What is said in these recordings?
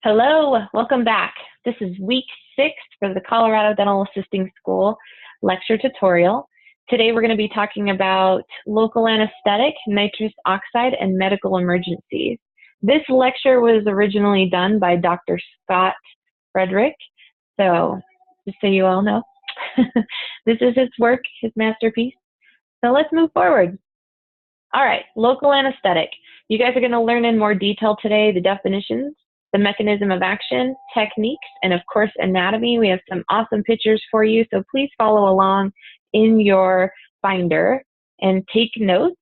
Hello, welcome back. This is week 6 for the Colorado Dental Assisting School lecture tutorial. Today we're going to be talking about local anesthetic, nitrous oxide, and medical emergencies. This lecture was originally done by Dr. Scott Frederick, so just so you all know, this is his work, his masterpiece. So let's move forward. All right, local anesthetic. You guys are going to learn in more detail today the definitions, the mechanism of action, techniques, and of course, anatomy. We have some awesome pictures for you, so please follow along in your binder and take notes.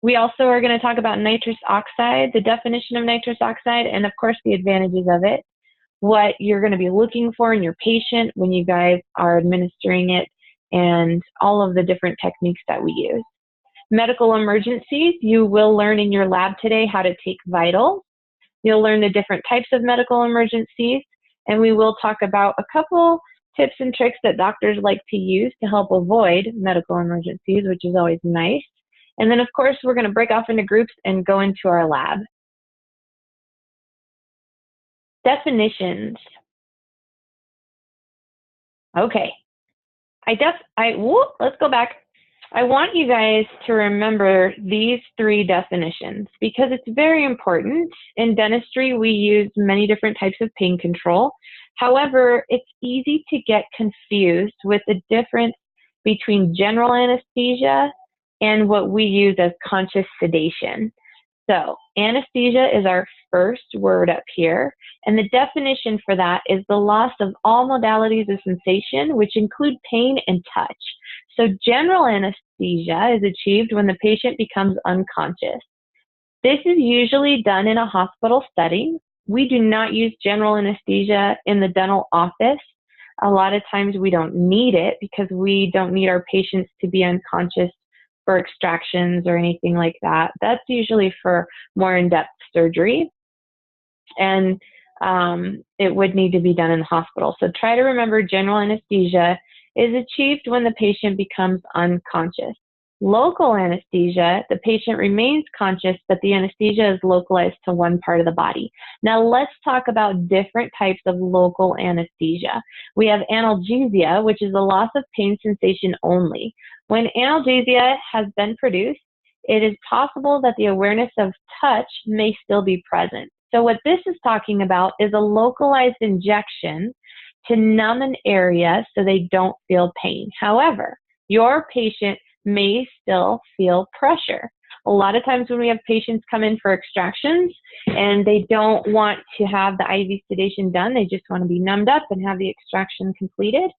We also are going to talk about nitrous oxide, the definition of nitrous oxide, and of course, the advantages of it, what you're going to be looking for in your patient when you guys are administering it, and all of the different techniques that we use. Medical emergencies, you will learn in your lab today how to take vitals. You'll learn the different types of medical emergencies, and we will talk about a couple tips and tricks that doctors like to use to help avoid medical emergencies, which is always nice. And then, of course, we're going to break off into groups and go into our lab. Definitions. Okay. Let's go back. I want you guys to remember these 3 definitions because it's very important. In dentistry, we use many different types of pain control. However, it's easy to get confused with the difference between general anesthesia and what we use as conscious sedation. So anesthesia is our first word up here, and the definition for that is the loss of all modalities of sensation, which include pain and touch. So general anesthesia is achieved when the patient becomes unconscious. This is usually done in a hospital setting. We do not use general anesthesia in the dental office. A lot of times we don't need it because we don't need our patients to be unconscious for extractions or anything like that. That's usually for more in-depth surgery, and it would need to be done in the hospital. So try to remember general anesthesia is achieved when the patient becomes unconscious. Local anesthesia, the patient remains conscious, but the anesthesia is localized to one part of the body. Now let's talk about different types of local anesthesia. We have analgesia, which is a loss of pain sensation only. When analgesia has been produced, it is possible that the awareness of touch may still be present. So what this is talking about is a localized injection to numb an area so they don't feel pain. However, your patient may still feel pressure. A lot of times when we have patients come in for extractions and they don't want to have the IV sedation done, they just want to be numbed up and have the extraction completed,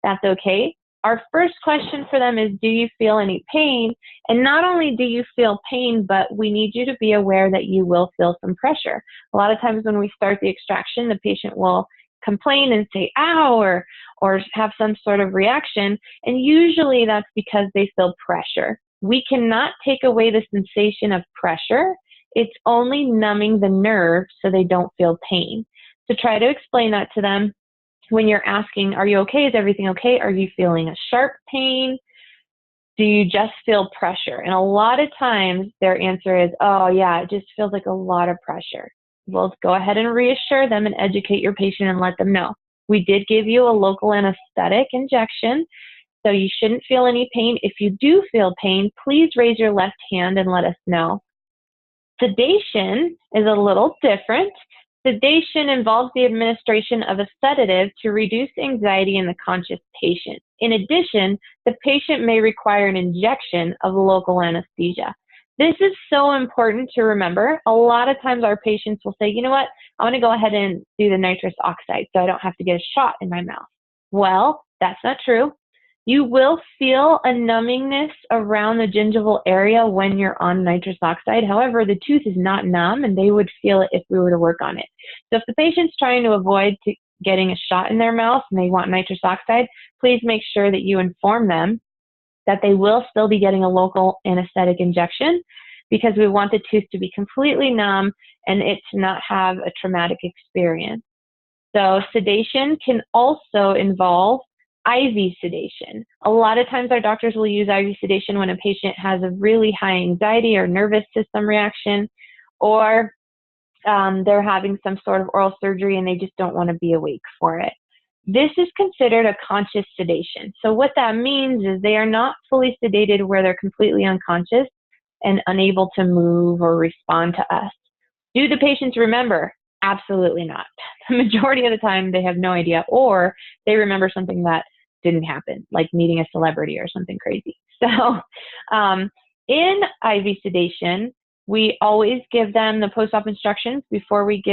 that's okay. Our first question for them is, do you feel any pain? And not only do you feel pain, but we need you to be aware that you will feel some pressure. A lot of times when we start the extraction, the patient will complain and say, ow, or have some sort of reaction. And usually that's because they feel pressure. We cannot take away the sensation of pressure. It's only numbing the nerve so they don't feel pain. So try to explain that to them when you're asking, are you okay? Is everything okay? Are you feeling a sharp pain? Do you just feel pressure? And a lot of times their answer is, oh yeah, it just feels like a lot of pressure. Well, go ahead and reassure them and educate your patient and let them know. We did give you a local anesthetic injection, so you shouldn't feel any pain. If you do feel pain, please raise your left hand and let us know. Sedation is a little different. Sedation involves the administration of a sedative to reduce anxiety in the conscious patient. In addition, the patient may require an injection of local anesthesia. This is so important to remember. A lot of times our patients will say, you know what, I want to go ahead and do the nitrous oxide so I don't have to get a shot in my mouth. Well, that's not true. You will feel a numbingness around the gingival area when you're on nitrous oxide. However, the tooth is not numb and they would feel it if we were to work on it. So if the patient's trying to avoid getting a shot in their mouth and they want nitrous oxide, please make sure that you inform them that they will still be getting a local anesthetic injection because we want the tooth to be completely numb and it to not have a traumatic experience. So sedation can also involve IV sedation. A lot of times our doctors will use IV sedation when a patient has a really high anxiety or nervous system reaction, or they're having some sort of oral surgery and they just don't want to be awake for it. This is considered a conscious sedation. So what that means is they are not fully sedated where they're completely unconscious and unable to move or respond to us. Do the patients remember? Absolutely not. The majority of the time they have no idea, or they remember something that didn't happen, like meeting a celebrity or something crazy. So in IV sedation, we always give them the post-op instructions before we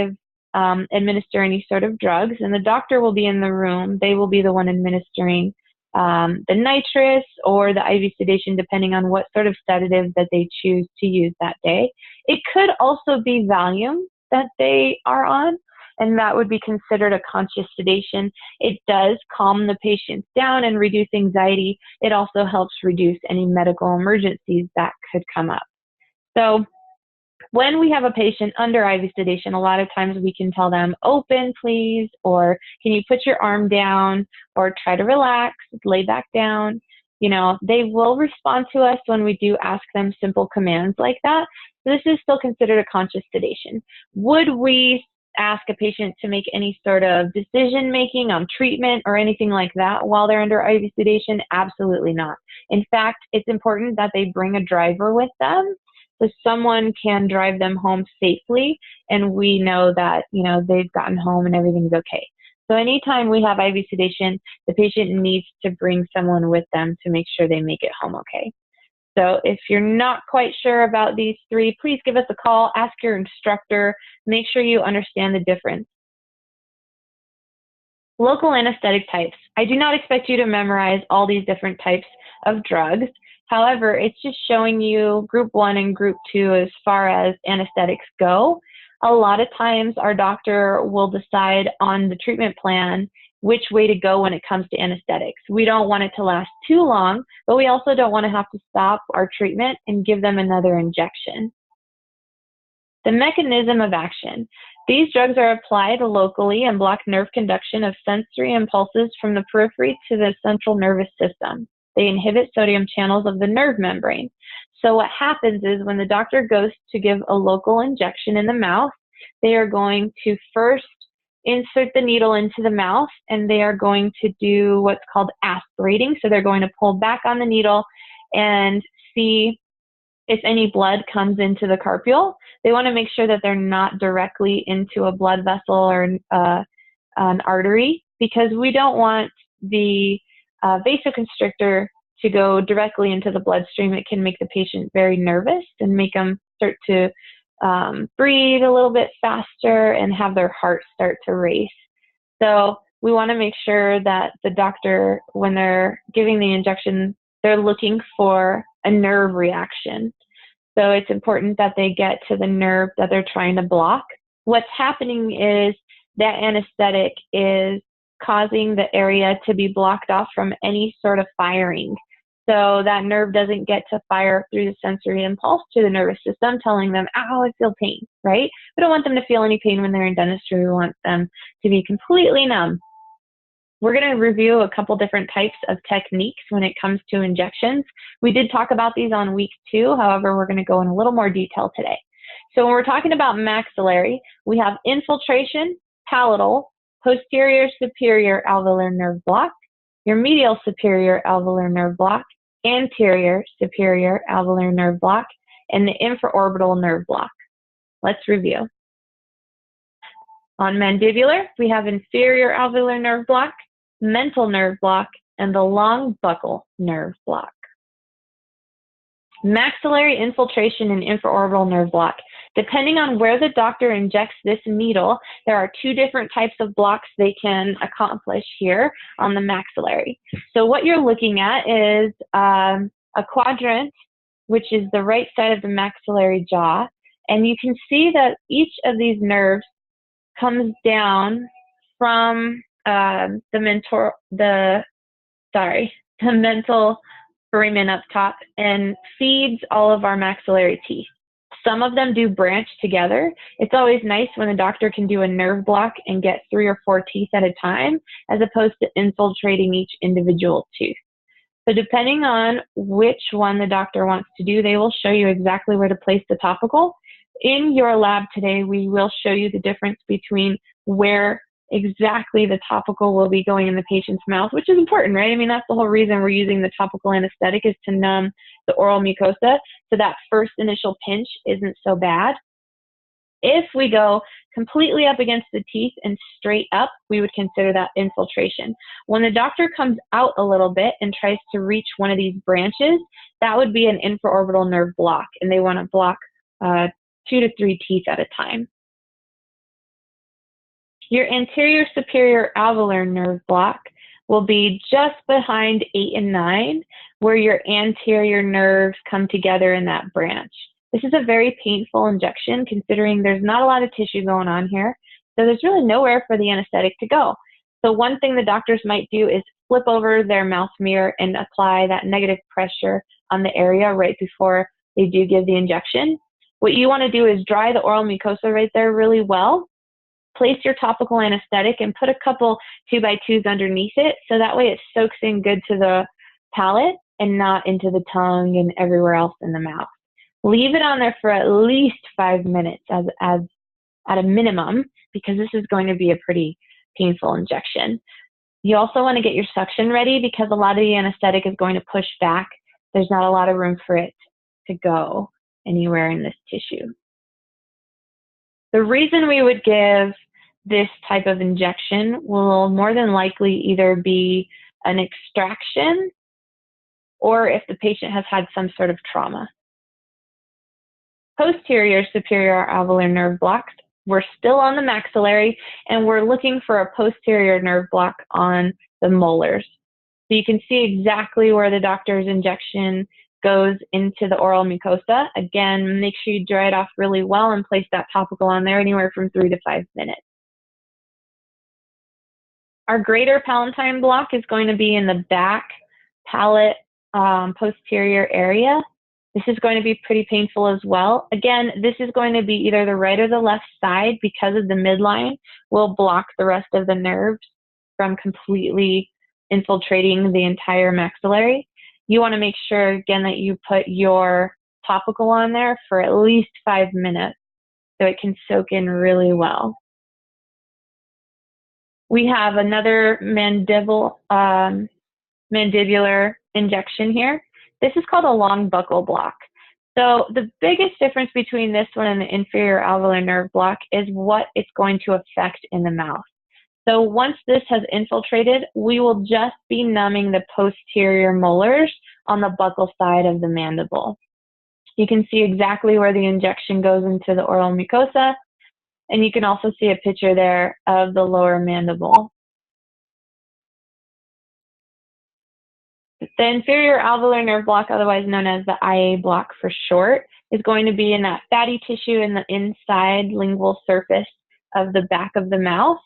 administer any sort of drugs, and the doctor will be in the room. They will be the one administering the nitrous or the IV sedation, depending on what sort of sedative that they choose to use that day. It could also be Valium that they are on, and that would be considered a conscious sedation. It does calm the patients down and reduce anxiety. It also helps reduce any medical emergencies that could come up. So when we have a patient under IV sedation, a lot of times we can tell them, open please, or can you put your arm down, or try to relax, lay back down. You know, they will respond to us when we do ask them simple commands like that. So this is still considered a conscious sedation. Would we ask a patient to make any sort of decision making on treatment or anything like that while they're under IV sedation? Absolutely not. In fact, it's important that they bring a driver with them, so someone can drive them home safely, and we know that, you know, they've gotten home and everything's okay. So anytime we have IV sedation, the patient needs to bring someone with them to make sure they make it home okay. So if you're not quite sure about these three, please give us a call, ask your instructor, make sure you understand the difference. Local anesthetic types. I do not expect you to memorize all these different types of drugs. However, it's just showing you group 1 and group 2 as far as anesthetics go. A lot of times our doctor will decide on the treatment plan which way to go when it comes to anesthetics. We don't want it to last too long, but we also don't want to have to stop our treatment and give them another injection. The mechanism of action. These drugs are applied locally and block nerve conduction of sensory impulses from the periphery to the central nervous system. They inhibit sodium channels of the nerve membrane. So what happens is when the doctor goes to give a local injection in the mouth, they are going to first insert the needle into the mouth, and they are going to do what's called aspirating. So they're going to pull back on the needle and see if any blood comes into the carpule. They want to make sure that they're not directly into a blood vessel or an artery, because we don't want the vasoconstrictor to go directly into the bloodstream. It can make the patient very nervous and make them start to breathe a little bit faster and have their heart start to race. So we want to make sure that the doctor, when they're giving the injection, they're looking for a nerve reaction. So it's important that they get to the nerve that they're trying to block. What's happening is that anesthetic is causing the area to be blocked off from any sort of firing. So that nerve doesn't get to fire through the sensory impulse to the nervous system, telling them, ow, I feel pain, right? We don't want them to feel any pain when they're in dentistry. We want them to be completely numb. We're going to review a couple different types of techniques when it comes to injections. We did talk about these on week 2. However, we're going to go in a little more detail today. So when we're talking about maxillary, we have infiltration, palatal, posterior superior alveolar nerve block, your medial superior alveolar nerve block, anterior superior alveolar nerve block, and the infraorbital nerve block. Let's review. On mandibular, we have inferior alveolar nerve block, mental nerve block, and the long buccal nerve block. Maxillary infiltration and infraorbital nerve block. Depending on where the doctor injects this needle, there are 2 different types of blocks they can accomplish here on the maxillary. So what you're looking at is a quadrant, which is the right side of the maxillary jaw. And you can see that each of these nerves comes down from the mental foramen up top and feeds all of our maxillary teeth. Some of them do branch together. It's always nice when the doctor can do a nerve block and get 3 or 4 teeth at a time, as opposed to infiltrating each individual tooth. So depending on which one the doctor wants to do, they will show you exactly where to place the topical. In your lab today, we will show you the difference between where exactly the topical will be going in the patient's mouth, which is important, right? I mean, that's the whole reason we're using the topical anesthetic, is to numb the oral mucosa, so that first initial pinch isn't so bad. If we go completely up against the teeth and straight up, we would consider that infiltration. When the doctor comes out a little bit and tries to reach one of these branches, that would be an infraorbital nerve block, and they want to block 2 to 3 teeth at a time. Your anterior superior alveolar nerve block will be just behind 8 and 9, where your anterior nerves come together in that branch. This is a very painful injection, considering there's not a lot of tissue going on here, so there's really nowhere for the anesthetic to go. So one thing the doctors might do is flip over their mouth mirror and apply that negative pressure on the area right before they do give the injection. What you want to do is dry the oral mucosa right there really well. Place your topical anesthetic and put a couple 2x2s underneath it, so that way it soaks in good to the palate and not into the tongue and everywhere else in the mouth. Leave it on there for at least 5 minutes as at a minimum, because this is going to be a pretty painful injection. You also want to get your suction ready, because a lot of the anesthetic is going to push back. There's not a lot of room for it to go anywhere in this tissue. The reason we would give this type of injection will more than likely either be an extraction or if the patient has had some sort of trauma. Posterior superior alveolar nerve blocks, we're still on the maxillary, and we're looking for a posterior nerve block on the molars. So you can see exactly where the doctor's injection goes into the oral mucosa. Again, make sure you dry it off really well and place that topical on there anywhere from 3 to 5 minutes. Our greater palatine block is going to be in the back palate posterior area. This is going to be pretty painful as well. Again, this is going to be either the right or the left side, because of the midline will block the rest of the nerves from completely infiltrating the entire maxillary. You want to make sure, again, that you put your topical on there for at least 5 minutes so it can soak in really well. We have another mandibular injection here. This is called a long buccal block. So the biggest difference between this one and the inferior alveolar nerve block is what it's going to affect in the mouth. So once this has infiltrated, we will just be numbing the posterior molars on the buccal side of the mandible. You can see exactly where the injection goes into the oral mucosa, and you can also see a picture there of the lower mandible. The inferior alveolar nerve block, otherwise known as the IA block for short, is going to be in that fatty tissue in the inside lingual surface of the back of the mouth.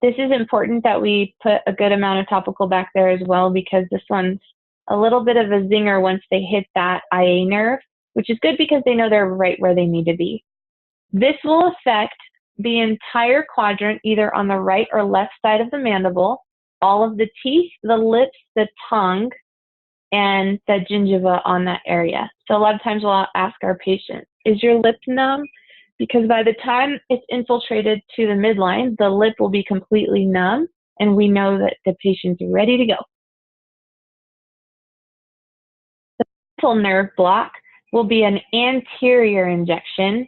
This is important that we put a good amount of topical back there as well, because this one's a little bit of a zinger once they hit that IA nerve, which is good because they know they're right where they need to be. This will affect the entire quadrant, either on the right or left side of the mandible, all of the teeth, the lips, the tongue, and the gingiva on that area. So a lot of times we'll ask our patient, is your lip numb? Because by the time it's infiltrated to the midline, the lip will be completely numb, and we know that the patient's ready to go. The mental nerve block will be an anterior injection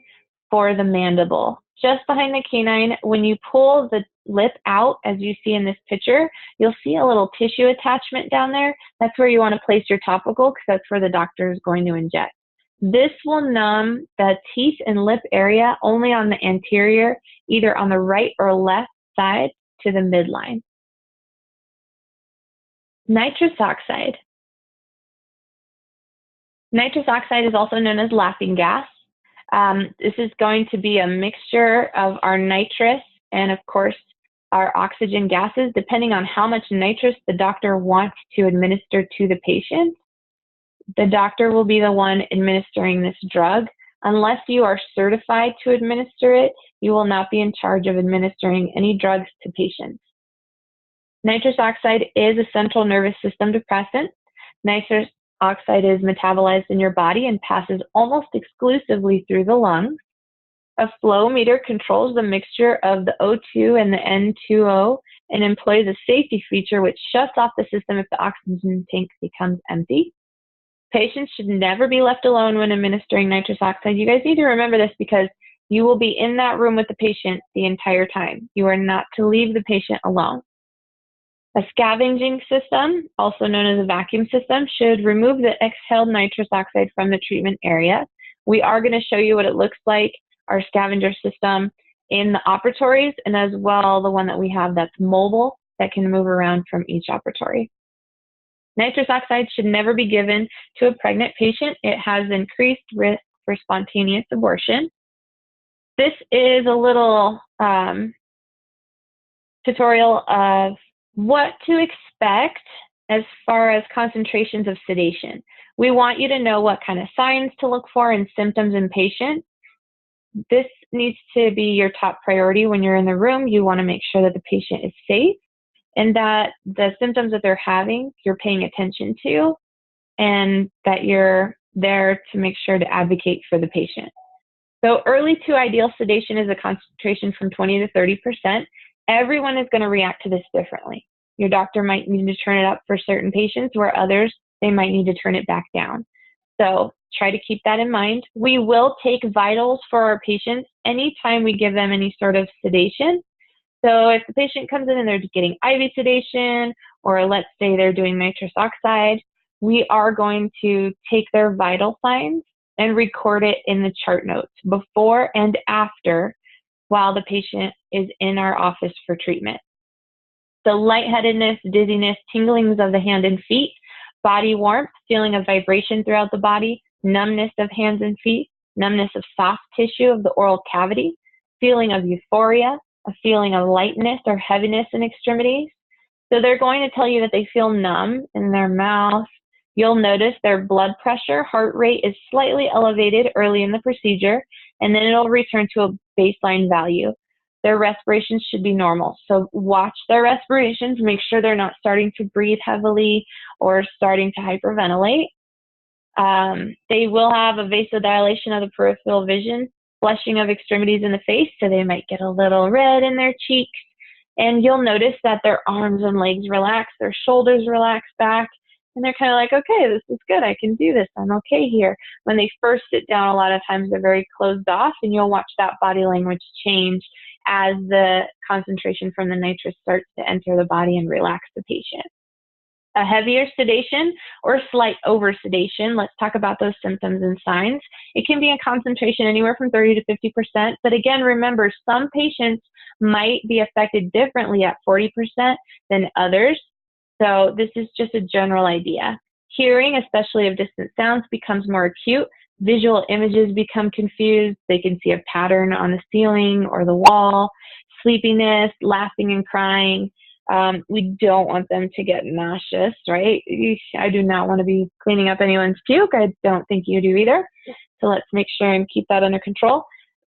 for the mandible. Just behind the canine, when you pull the lip out, as you see in this picture, you'll see a little tissue attachment down there. That's where you want to place your topical, because that's where the doctor is going to inject. This will numb the teeth and lip area only on the anterior, either on the right or left side to the midline. Nitrous oxide. Nitrous oxide is also known as laughing gas. This is going to be a mixture of our nitrous and, of course, our oxygen gases, depending on how much nitrous the doctor wants to administer to the patient. The doctor will be the one administering this drug. Unless you are certified to administer it, you will not be in charge of administering any drugs to patients. Nitrous oxide is a central nervous system depressant. Nitrous oxide is metabolized in your body and passes almost exclusively through the lungs. A flow meter controls the mixture of the O2 and the N2O and employs a safety feature which shuts off the system if the oxygen tank becomes empty. Patients should never be left alone when administering nitrous oxide. You guys need to remember this because you will be in that room with the patient the entire time. You are not to leave the patient alone. A scavenging system, also known as a vacuum system, should remove the exhaled nitrous oxide from the treatment area. We are going to show you what it looks like, our scavenger system, in the operatories, and as well the one that we have that's mobile that can move around from each operatory. Nitrous oxide should never be given to a pregnant patient. It has increased risk for spontaneous abortion. This is a little tutorial of what to expect as far as concentrations of sedation. We want you to know what kind of signs to look for and symptoms in patients. This needs to be your top priority when you're in the room. You want to make sure that the patient is safe and that the symptoms that they're having, you're paying attention to, and that you're there to make sure to advocate for the patient. So early to ideal sedation is a concentration from 20 to 30%. Everyone is going to react to this differently. Your doctor might need to turn it up for certain patients, where others, they might need to turn it back down. So try to keep that in mind. We will take vitals for our patients anytime we give them any sort of sedation. So if the patient comes in and they're getting IV sedation, or let's say they're doing nitrous oxide, we are going to take their vital signs and record it in the chart notes before and after while the patient is in our office for treatment. So lightheadedness, dizziness, tinglings of the hand and feet, body warmth, feeling of vibration throughout the body, numbness of hands and feet, numbness of soft tissue of the oral cavity, feeling of euphoria, a feeling of lightness or heaviness in extremities. So they're going to tell you that they feel numb in their mouth. You'll notice their blood pressure, heart rate is slightly elevated early in the procedure, and then it'll return to a baseline value. Their respirations should be normal. So watch their respirations, make sure they're not starting to breathe heavily or starting to hyperventilate. They will have a vasodilation of the peripheral vision, flushing of extremities in the face, so they might get a little red in their cheeks. And you'll notice that their arms and legs relax, their shoulders relax back, and they're kind of like, okay, this is good, I can do this, I'm okay here. When they first sit down, a lot of times they're very closed off, and you'll watch that body language change as the concentration from the nitrous starts to enter the body and relax the patient. A heavier sedation or slight oversedation, let's talk about those symptoms and signs. It can be a concentration anywhere from 30 to 50%, but again, remember, some patients might be affected differently at 40% than others. So this is just a general idea. Hearing, especially of distant sounds, becomes more acute. Visual images become confused. They can see a pattern on the ceiling or the wall. Sleepiness, laughing and crying. We don't want them to get nauseous, right? I do not want to be cleaning up anyone's puke. I don't think you do either. So let's make sure and keep that under control.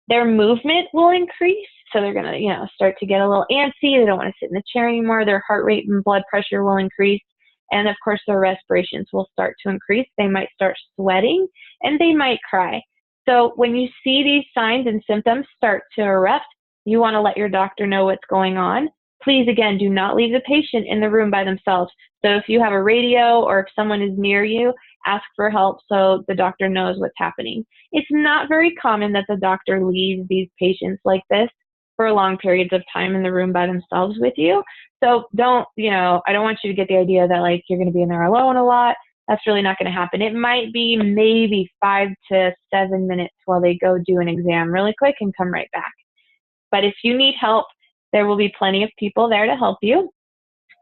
Their movement will increase. So they're going to, start to get a little antsy. They don't want to sit in the chair anymore. Their heart rate and blood pressure will increase. And of course, their respirations will start to increase. They might start sweating and they might cry. So when you see these signs and symptoms start to erupt, you want to let your doctor know what's going on. Please, again, do not leave the patient in the room by themselves. So if you have a radio or if someone is near you, ask for help so the doctor knows what's happening. It's not very common that the doctor leaves these patients like this for long periods of time in the room by themselves with you. So I don't want you to get the idea that like you're going to be in there alone a lot. That's really not going to happen. It might be maybe 5 to 7 minutes while they go do an exam really quick and come right back. But if you need help, there will be plenty of people there to help you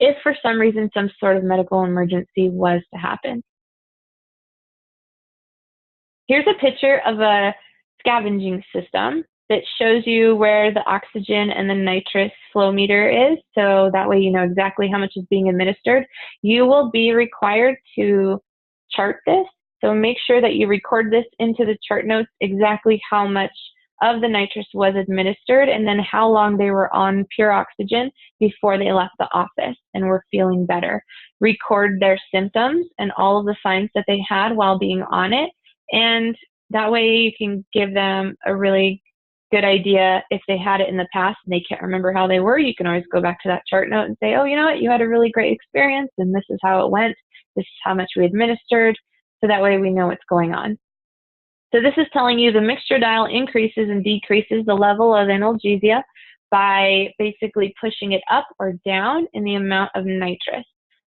if for some reason some sort of medical emergency was to happen. Here's a picture of a scavenging system that shows you where the oxygen and the nitrous flow meter is, so that way you know exactly how much is being administered. You will be required to chart this, so make sure that you record this into the chart notes exactly how much of the nitrous was administered and then how long they were on pure oxygen before they left the office and were feeling better. Record their symptoms and all of the signs that they had while being on it, and that way you can give them a really good idea if they had it in the past and they can't remember how they were, you can always go back to that chart note and say, oh, you know what, you had a really great experience and this is how it went. This is how much we administered. So that way we know what's going on. So this is telling you the mixture dial increases and decreases the level of analgesia by basically pushing it up or down in the amount of nitrous.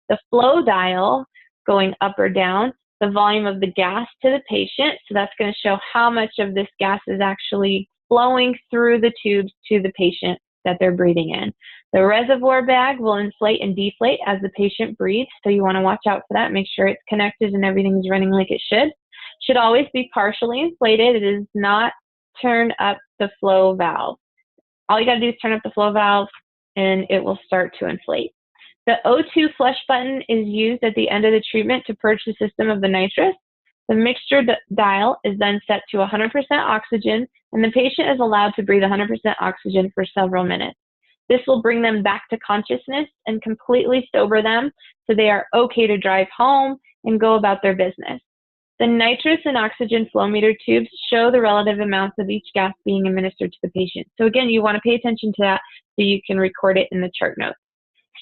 The flow dial going up or down the volume of the gas to the patient. So that's going to show how much of this gas is actually flowing through the tubes to the patient that they're breathing in. The reservoir bag will inflate and deflate as the patient breathes. So you want to watch out for that. Make sure it's connected and everything's running like it should. Should always be partially inflated. It is not turn up the flow valve. All you got to do is turn up the flow valve and it will start to inflate. The O2 flush button is used at the end of the treatment to purge the system of the nitrous. The mixture dial is then set to 100% oxygen, and the patient is allowed to breathe 100% oxygen for several minutes. This will bring them back to consciousness and completely sober them so they are okay to drive home and go about their business. The nitrous and oxygen flow meter tubes show the relative amounts of each gas being administered to the patient. So again, you want to pay attention to that so you can record it in the chart notes.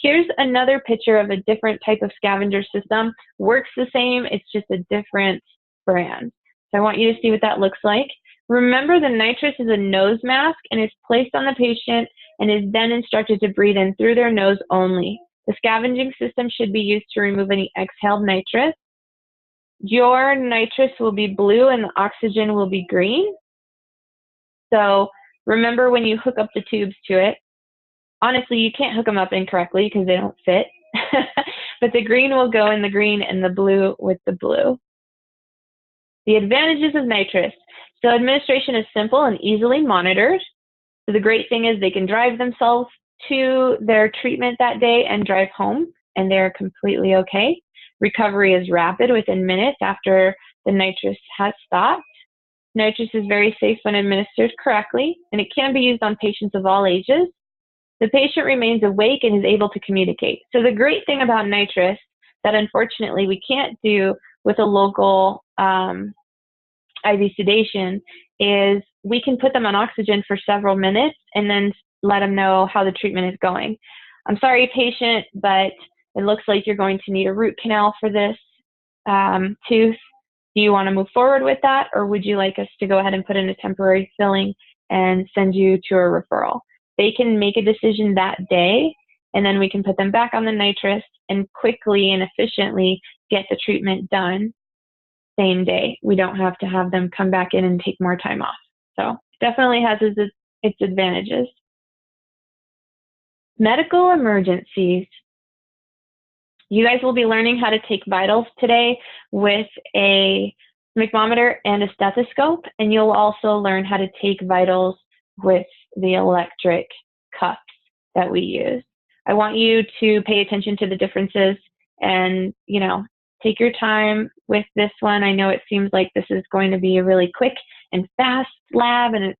Here's another picture of a different type of scavenger system. Works the same, it's just a different brand. So I want you to see what that looks like. Remember, the nitrous is a nose mask and is placed on the patient and is then instructed to breathe in through their nose only. The scavenging system should be used to remove any exhaled nitrous. Your nitrous will be blue and the oxygen will be green. So remember, when you hook up the tubes to it, honestly, you can't hook them up incorrectly because they don't fit, but the green will go in the green and the blue with the blue. The advantages of nitrous. So administration is simple and easily monitored. So the great thing is they can drive themselves to their treatment that day and drive home, and they're completely okay. Recovery is rapid within minutes after the nitrous has stopped. Nitrous is very safe when administered correctly, and it can be used on patients of all ages. The patient remains awake and is able to communicate. So the great thing about nitrous that unfortunately we can't do with a local IV sedation is we can put them on oxygen for several minutes and then let them know how the treatment is going. I'm sorry, patient, but it looks like you're going to need a root canal for this tooth. Do you want to move forward with that, or would you like us to go ahead and put in a temporary filling and send you to a referral? They can make a decision that day, and then we can put them back on the nitrous and quickly and efficiently get the treatment done same day. We don't have to have them come back in and take more time off. So definitely has its advantages. Medical emergencies. You guys will be learning how to take vitals today with a sphygmometer and a stethoscope, and you'll also learn how to take vitals with the electric cuffs that we use. I want you to pay attention to the differences and, take your time with this one. I know it seems like this is going to be a really quick and fast lab, and it's,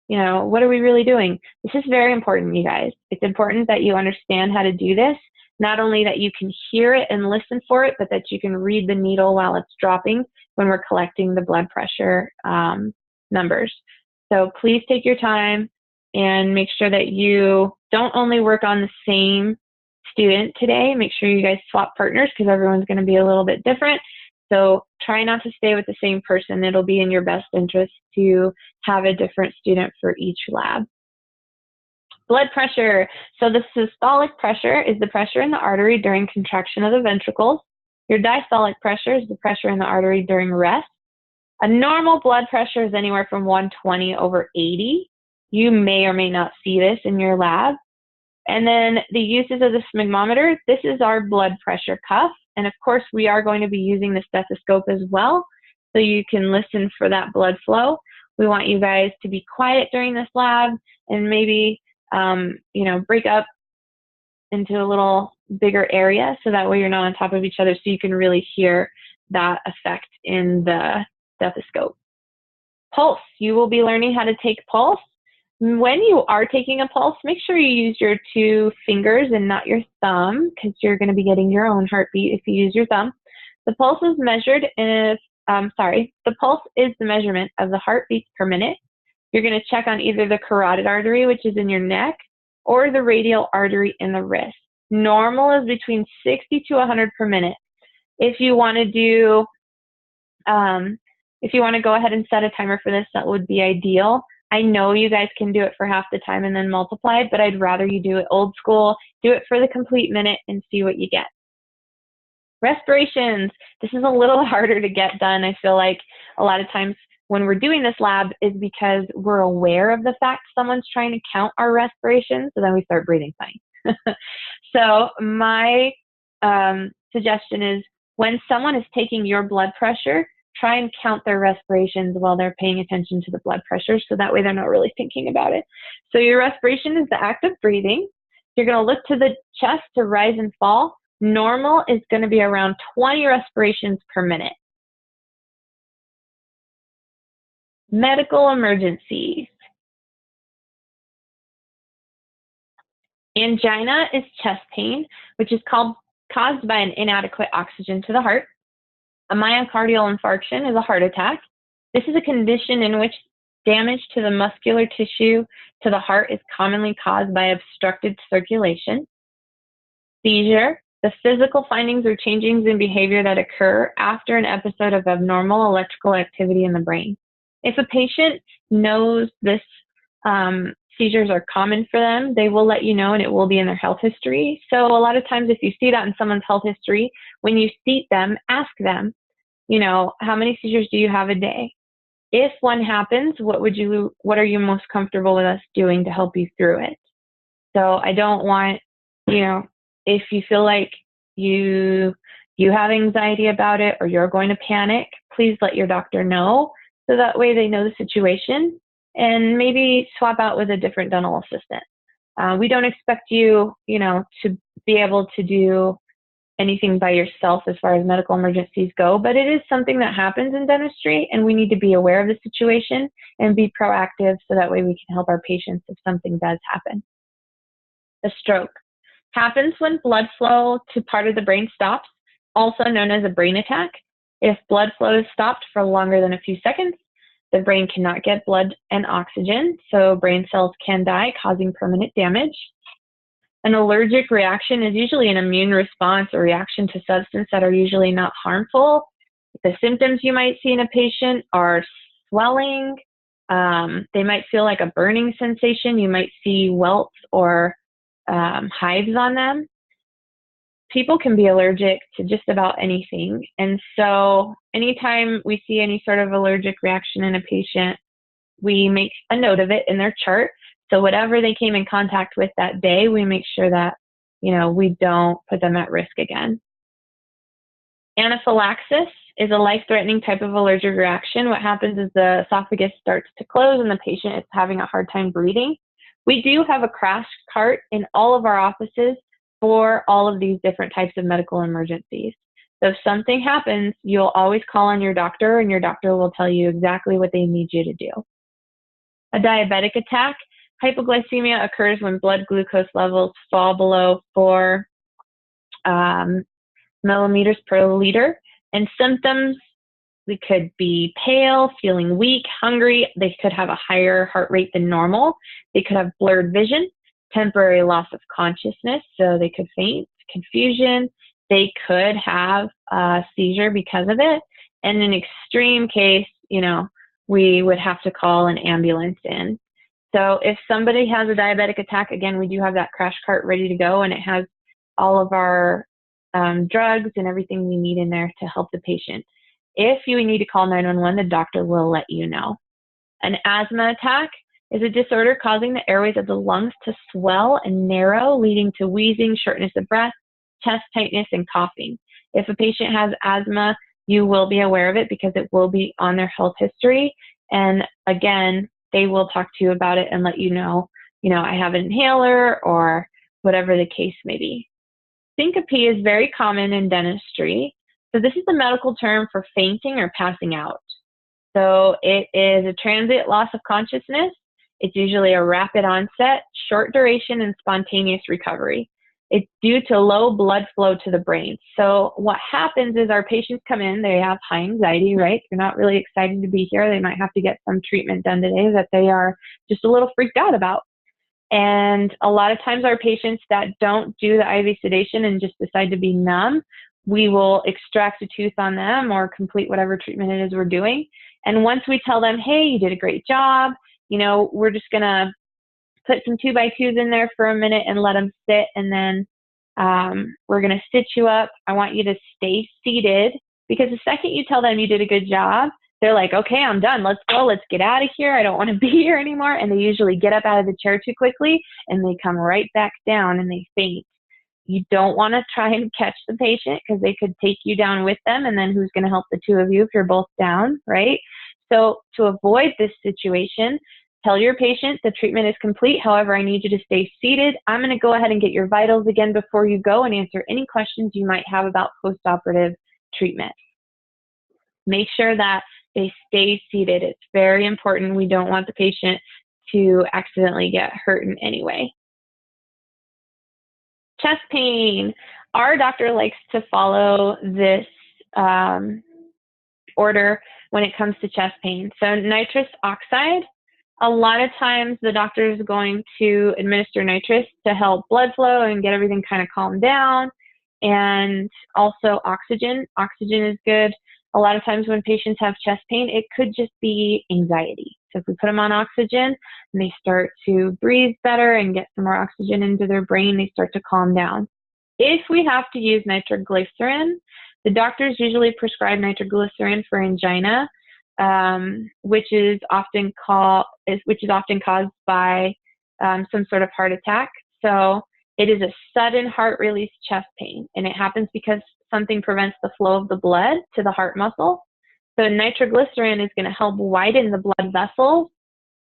what are we really doing? This is very important, you guys. It's important that you understand how to do this, not only that you can hear it and listen for it, but that you can read the needle while it's dropping when we're collecting the blood pressure numbers. So please take your time and make sure that you don't only work on the same student today. Make sure you guys swap partners because everyone's going to be a little bit different. So try not to stay with the same person. It'll be in your best interest to have a different student for each lab. Blood pressure. So the systolic pressure is the pressure in the artery during contraction of the ventricles. Your diastolic pressure is the pressure in the artery during rest. A normal blood pressure is anywhere from 120/80. You may or may not see this in your lab. And then the uses of the sphygmometer. This is our blood pressure cuff. And of course, we are going to be using the stethoscope as well, so you can listen for that blood flow. We want you guys to be quiet during this lab and maybe, break up into a little bigger area so that way you're not on top of each other so you can really hear that effect in the stethoscope. Pulse. You will be learning how to take pulse. When you are taking a pulse, make sure you use your 2 fingers and not your thumb because you're going to be getting your own heartbeat if you use your thumb. The pulse is measured the pulse is the measurement of the heartbeats per minute. You're going to check on either the carotid artery, which is in your neck, or the radial artery in the wrist. Normal is between 60 to 100 per minute. If you want to do, if you want to go ahead and set a timer for this, that would be ideal. I know you guys can do it for half the time and then multiply, but I'd rather you do it old school, do it for the complete minute and see what you get. Respirations. This is a little harder to get done. I feel like a lot of times when we're doing this lab is because we're aware of the fact someone's trying to count our respirations, so then we start breathing fine. So my suggestion is when someone is taking your blood pressure, try and count their respirations while they're paying attention to the blood pressure, so that way they're not really thinking about it. So your respiration is the act of breathing. You're going to look to the chest to rise and fall. Normal is going to be around 20 respirations per minute. Medical emergencies. Angina is chest pain, which is caused by an inadequate oxygen to the heart. A myocardial infarction is a heart attack. This is a condition in which damage to the muscular tissue to the heart is commonly caused by obstructed circulation. Seizure, the physical findings or changes in behavior that occur after an episode of abnormal electrical activity in the brain. If a patient knows this seizures are common for them, they will let you know and it will be in their health history. So a lot of times if you see that in someone's health history, when you seat them, ask them, you know, how many seizures do you have a day? If one happens, what are you most comfortable with us doing to help you through it? So I don't want, you know, if you feel like you have anxiety about it or you're going to panic, please let your doctor know so that way they know the situation and maybe swap out with a different dental assistant. We don't expect you, you know, to be able to do anything by yourself as far as medical emergencies go, but it is something that happens in dentistry and we need to be aware of the situation and be proactive so that way we can help our patients if something does happen. A stroke happens when blood flow to part of the brain stops, also known as a brain attack. If blood flow is stopped for longer than a few seconds, the brain cannot get blood and oxygen, so brain cells can die, causing permanent damage. An allergic reaction is usually an immune response or reaction to substances that are usually not harmful. The symptoms you might see in a patient are swelling. They might feel like a burning sensation. You might see welts or hives on them. People can be allergic to just about anything. And so anytime we see any sort of allergic reaction in a patient, we make a note of it in their chart. So whatever they came in contact with that day, we make sure that, you know, we don't put them at risk again. Anaphylaxis is a life-threatening type of allergic reaction. What happens is the esophagus starts to close and the patient is having a hard time breathing. We do have a crash cart in all of our offices for all of these different types of medical emergencies. So if something happens, you'll always call on your doctor and your doctor will tell you exactly what they need you to do. A diabetic attack. Hypoglycemia occurs when blood glucose levels fall below 4 millimeters per liter. And symptoms, we could be pale, feeling weak, hungry. They could have a higher heart rate than normal. They could have blurred vision, temporary loss of consciousness, so they could faint, confusion. They could have a seizure because of it. And in an extreme case, you know, we would have to call an ambulance in. So if somebody has a diabetic attack, again, we do have that crash cart ready to go, and it has all of our drugs and everything we need in there to help the patient. If you need to call 911, the doctor will let you know. An asthma attack is a disorder causing the airways of the lungs to swell and narrow, leading to wheezing, shortness of breath, chest tightness, and coughing. If a patient has asthma, you will be aware of it because it will be on their health history. And again, they will talk to you about it and let you know, I have an inhaler or whatever the case may be. Syncope is very common in dentistry. So this is the medical term for fainting or passing out. So it is a transient loss of consciousness. It's usually a rapid onset, short duration, and spontaneous recovery. It's due to low blood flow to the brain. So what happens is our patients come in, they have high anxiety, right? They're not really excited to be here. They might have to get some treatment done today that they are just a little freaked out about. And a lot of times our patients that don't do the IV sedation and just decide to be numb, we will extract a tooth on them or complete whatever treatment it is we're doing. And once we tell them, hey, you did a great job, you know, we're just going to put some 2x2s in there for a minute and let them sit, and then we're going to stitch you up. I want you to stay seated, because the second you tell them you did a good job, they're like, okay, I'm done. Let's go. Let's get out of here. I don't want to be here anymore. And they usually get up out of the chair too quickly, and they come right back down and they faint. You don't want to try and catch the patient, because they could take you down with them, and then who's going to help the two of you if you're both down, right? So to avoid this situation, tell your patient the treatment is complete. However, I need you to stay seated. I'm going to go ahead and get your vitals again before you go and answer any questions you might have about postoperative treatment. Make sure that they stay seated. It's very important. We don't want the patient to accidentally get hurt in any way. Chest pain. Our doctor likes to follow this order when it comes to chest pain. So nitrous oxide. A lot of times the doctor is going to administer nitrous to help blood flow and get everything kind of calmed down. And also oxygen. Oxygen is good. A lot of times when patients have chest pain, it could just be anxiety. So if we put them on oxygen and they start to breathe better and get some more oxygen into their brain, they start to calm down. If we have to use nitroglycerin, the doctors usually prescribe nitroglycerin for angina, which is often caused by some sort of heart attack. So it is a sudden heart release chest pain, and it happens because something prevents the flow of the blood to the heart muscle. So nitroglycerin is going to help widen the blood vessels,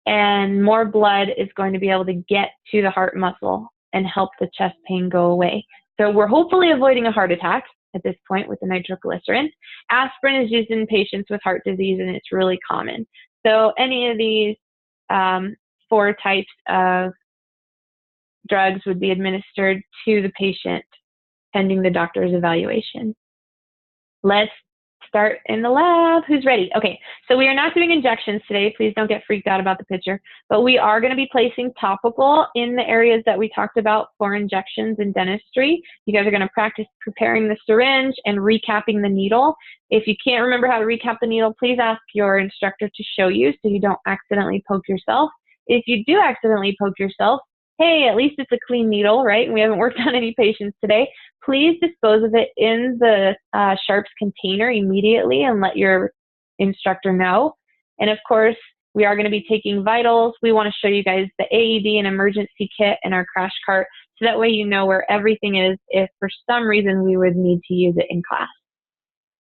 and more blood is going to be able to get to the heart muscle and help the chest pain go away. So we're hopefully avoiding a heart attack at this point with the nitroglycerin. Aspirin is used in patients with heart disease, and it's really common. So any of these 4 types of drugs would be administered to the patient pending the doctor's evaluation. Let's start in the lab. Who's ready? Okay, so we are not doing injections today. Please don't get freaked out about the picture. But we are going to be placing topical in the areas that we talked about for injections in dentistry. You guys are going to practice preparing the syringe and recapping the needle. If you can't remember how to recap the needle, please ask your instructor to show you so you don't accidentally poke yourself. If you do accidentally poke yourself, hey, at least it's a clean needle, right? And we haven't worked on any patients today. Please dispose of it in the sharps container immediately and let your instructor know. And of course, we are going to be taking vitals. We want to show you guys the AED and emergency kit and our crash cart, so that way you know where everything is if for some reason we would need to use it in class.